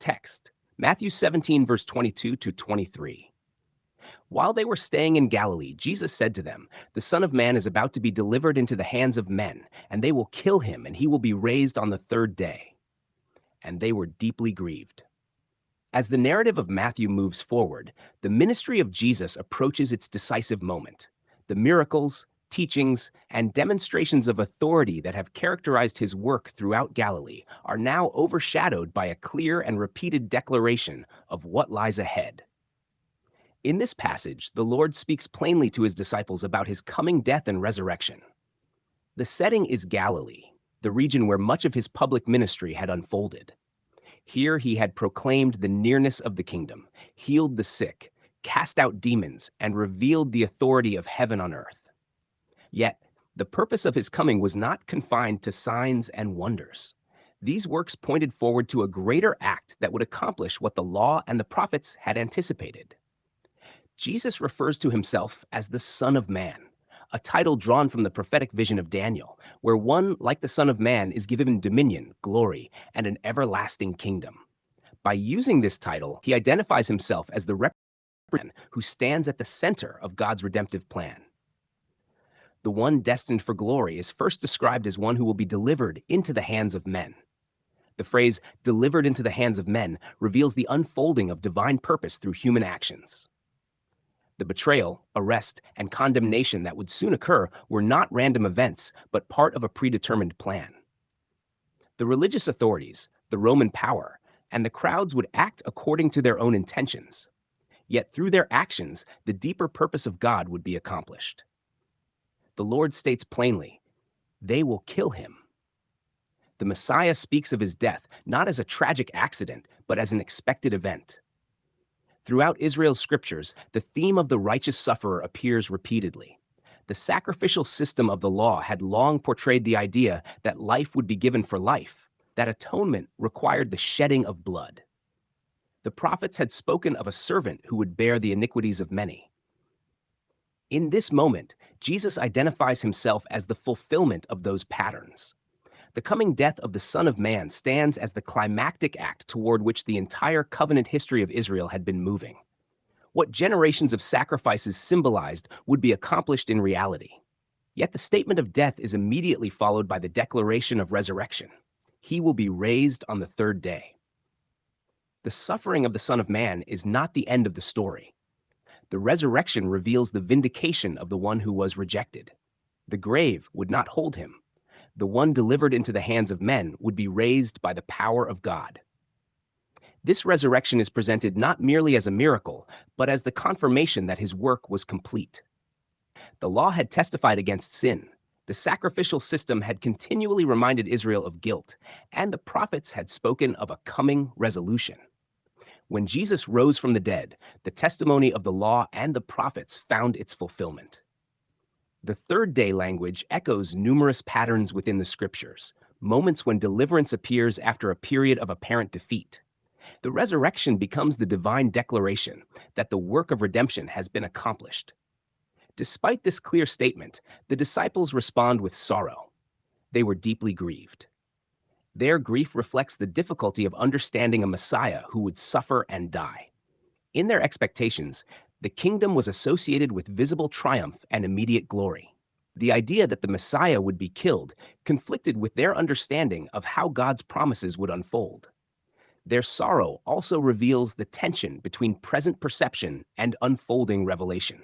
text, Matthew 17, verse 22 to 23. While they were staying in Galilee, Jesus said to them, "The Son of Man is about to be delivered into the hands of men, and they will kill him, and he will be raised on the third day." And they were deeply grieved. As the narrative of Matthew moves forward, the ministry of Jesus approaches its decisive moment. The miracles, teachings, and demonstrations of authority that have characterized his work throughout Galilee are now overshadowed by a clear and repeated declaration of what lies ahead. In this passage, the Lord speaks plainly to his disciples about his coming death and resurrection. The setting is Galilee, the region where much of his public ministry had unfolded. Here he had proclaimed the nearness of the kingdom, healed the sick, cast out demons, and revealed the authority of heaven on earth. Yet, the purpose of his coming was not confined to signs and wonders. These works pointed forward to a greater act that would accomplish what the law and the prophets had anticipated. Jesus refers to himself as the Son of Man, a title drawn from the prophetic vision of Daniel, where one like the Son of Man is given dominion, glory, and an everlasting kingdom. By using this title, he identifies himself as the representative who stands at the center of God's redemptive plan. The one destined for glory is first described as one who will be delivered into the hands of men. The phrase "delivered into the hands of men" reveals the unfolding of divine purpose through human actions. The betrayal, arrest, and condemnation that would soon occur were not random events, but part of a predetermined plan. The religious authorities, the Roman power, and the crowds would act according to their own intentions. Yet through their actions, the deeper purpose of God would be accomplished. The Lord states plainly, "They will kill him." The Messiah speaks of his death not as a tragic accident, but as an expected event. Throughout Israel's scriptures, the theme of the righteous sufferer appears repeatedly. The sacrificial system of the law had long portrayed the idea that life would be given for life, that atonement required the shedding of blood. The prophets had spoken of a servant who would bear the iniquities of many. In this moment, Jesus identifies himself as the fulfillment of those patterns. The coming death of the Son of Man stands as the climactic act toward which the entire covenant history of Israel had been moving. What generations of sacrifices symbolized would be accomplished in reality. Yet the statement of death is immediately followed by the declaration of resurrection. He will be raised on the third day. The suffering of the Son of Man is not the end of the story. The resurrection reveals the vindication of the one who was rejected. The grave would not hold him. The one delivered into the hands of men would be raised by the power of God. This resurrection is presented not merely as a miracle, but as the confirmation that his work was complete. The law had testified against sin. The sacrificial system had continually reminded Israel of guilt, and the prophets had spoken of a coming resolution. When Jesus rose from the dead, the testimony of the law and the prophets found its fulfillment. The third day language echoes numerous patterns within the scriptures, moments when deliverance appears after a period of apparent defeat. The resurrection becomes the divine declaration that the work of redemption has been accomplished. Despite this clear statement, the disciples respond with sorrow. They were deeply grieved. Their grief reflects the difficulty of understanding a Messiah who would suffer and die. In their expectations, the kingdom was associated with visible triumph and immediate glory. The idea that the Messiah would be killed conflicted with their understanding of how God's promises would unfold. Their sorrow also reveals the tension between present perception and unfolding revelation.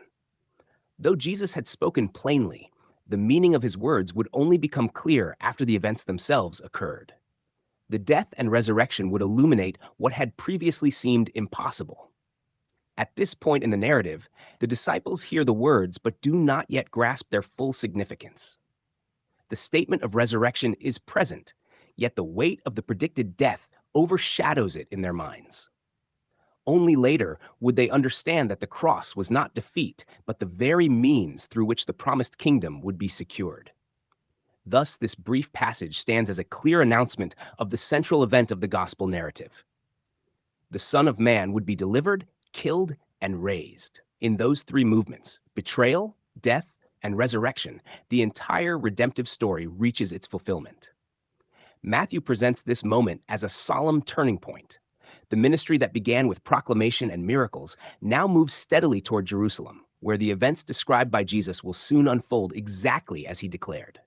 Though Jesus had spoken plainly, the meaning of his words would only become clear after the events themselves occurred. The death and resurrection would illuminate what had previously seemed impossible. At this point in the narrative, the disciples hear the words but do not yet grasp their full significance. The statement of resurrection is present, yet the weight of the predicted death overshadows it in their minds. Only later would they understand that the cross was not defeat, but the very means through which the promised kingdom would be secured. Thus, this brief passage stands as a clear announcement of the central event of the gospel narrative. The Son of Man would be delivered, killed, and raised. In those three movements, betrayal, death, and resurrection, the entire redemptive story reaches its fulfillment. Matthew presents this moment as a solemn turning point. The ministry that began with proclamation and miracles now moves steadily toward Jerusalem, where the events described by Jesus will soon unfold exactly as he declared.